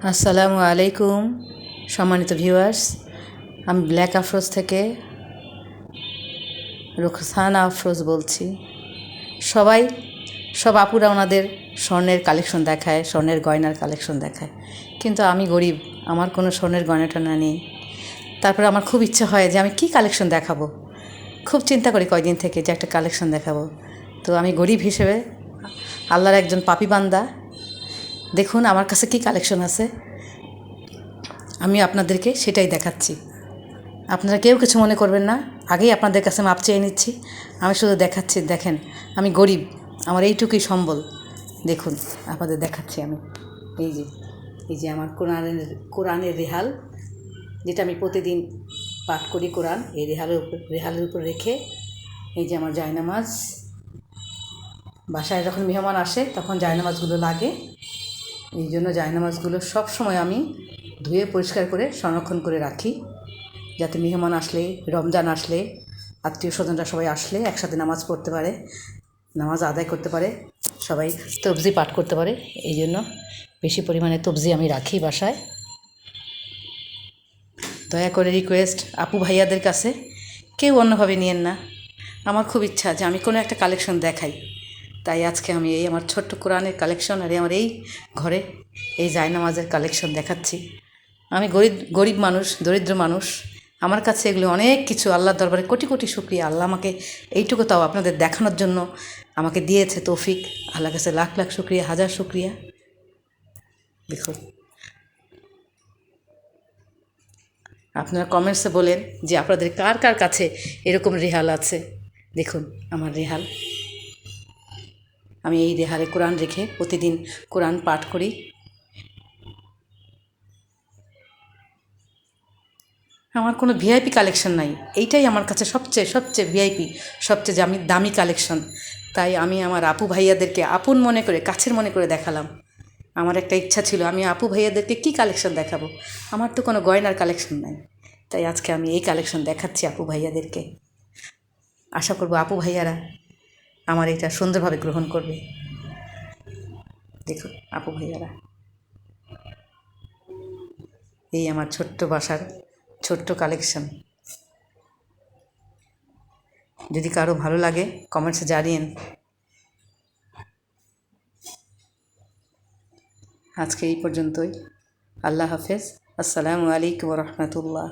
আসসালামু আলাইকুম সম্মানিত ভিউয়ার্স। আমি ব্ল্যাক আফরোজ থেকে রুখসানা আফরোজ বলছি। সব আপুরা ওনাদের স্বর্ণের কালেকশন দেখায়, স্বর্ণের গয়নার কালেকশন দেখায়, কিন্তু আমি গরিব, আমার কোনো স্বর্ণের গয়না টয়না নেই। তারপরে আমার খুব ইচ্ছা হয় যে আমি কী কালেকশন দেখাবো, খুব চিন্তা করি কয়দিন থেকে যে একটা কালেকশন দেখাবো। তো আমি গরিব হিসেবে আল্লাহর একজন পাপী বান্দা, দেখুন আমার কাছে কী কালেকশন আছে, আমি আপনাদেরকে সেটাই দেখাচ্ছি। আপনারা কেউ কিছু মনে করবেন না, আগেই আপনাদের কাছে মাপ চেয়ে নিচ্ছি। আমি শুধু দেখাচ্ছি, দেখেন আমি গরিব, আমার এইটুকুই সম্বল। দেখুন আপনাদের দেখাচ্ছি আমি। এই যে আমার কোরআনের রেহাল, যেটা আমি প্রতিদিন পাঠ করি কোরআন, এই রেহালের উপর রেখে এই যে আমার জায়নামাজ। বাসায় যখন মেহমান আসে তখন জায়নামাজগুলো লাগে, এই জন্য জায়নামাজগুলো সবসময় আমি ধুয়ে পরিষ্কার করে সংরক্ষণ করে রাখি, যাতে মেহমান আসলে, রমজান আসলে, আত্মীয় স্বজনরা সবাই আসলে একসাথে নামাজ পড়তে পারে, নামাজ আদায় করতে পারে, সবাই তবজি পাঠ করতে পারে। এই জন্য বেশি পরিমাণে তবজি আমি রাখি বাসায়। দয়া করে রিকোয়েস্ট আপু ভাইয়াদের কাছে, কেউ অন্যভাবে নিয়েন না। আমার খুব ইচ্ছা যে আমি কোনো একটা কালেকশন দেখাই, তাই আজকে আমি এই আমার ছোট্ট কোরআনের কালেকশন আর আমার এই ঘরে এই জায়নামাজের কালেকশন দেখাচ্ছি। আমি গরিব মানুষ, দরিদ্র মানুষ, আমার কাছে এগুলো অনেক কিছু। আল্লাহর দরবারে কোটি কোটি শুকরিয়া, আল্লাহ আমাকে এইটুকু তাও আপনাদের দেখানোর জন্য আমাকে দিয়েছে তৌফিক। আল্লাহর কাছে লাখ লাখ শুকরিয়া, হাজার শুকরিয়া। দেখুন, আপনারা কমেন্টসে বলেন যে আপনাদের কার কার কাছে এরকম রেহাল আছে। দেখুন আমার রেহাল, আমি এই রেহালে কোরআন রেখে প্রতিদিন কোরআন পাঠ করি। আমার কোনো ভিআইপি কালেকশন নাই, এইটাই আমার কাছে সবচেয়ে ভিআইপি, সবচেয়ে দামি কালেকশন। তাই আমি আমার আপু ভাইয়াদেরকে আপন মনে করে, কাছের মনে করে দেখালাম। আমার একটা ইচ্ছা ছিল আমি আপু ভাইয়াদেরকে কী কালেকশন দেখাবো, আমার তো কোনো গয়নার কালেকশন নাই, তাই আজকে আমি এই কালেকশন দেখাচ্ছি আপু ভাইয়াদেরকে। আশা করব আপু ভাইয়ারা আমার এটা সুন্দরভাবে গ্রহণ করবে। দেখুন আপু ভাইয়ারা, এই আমার ছোট্ট বাসার ছোট্ট কালেকশন। যদি কারো ভালো লাগে কমেন্টসে জানিয়েন। আজকে এই পর্যন্তই। আল্লাহ হাফেজ। আসসালামু আলাইকুম রহমতুল্লাহ।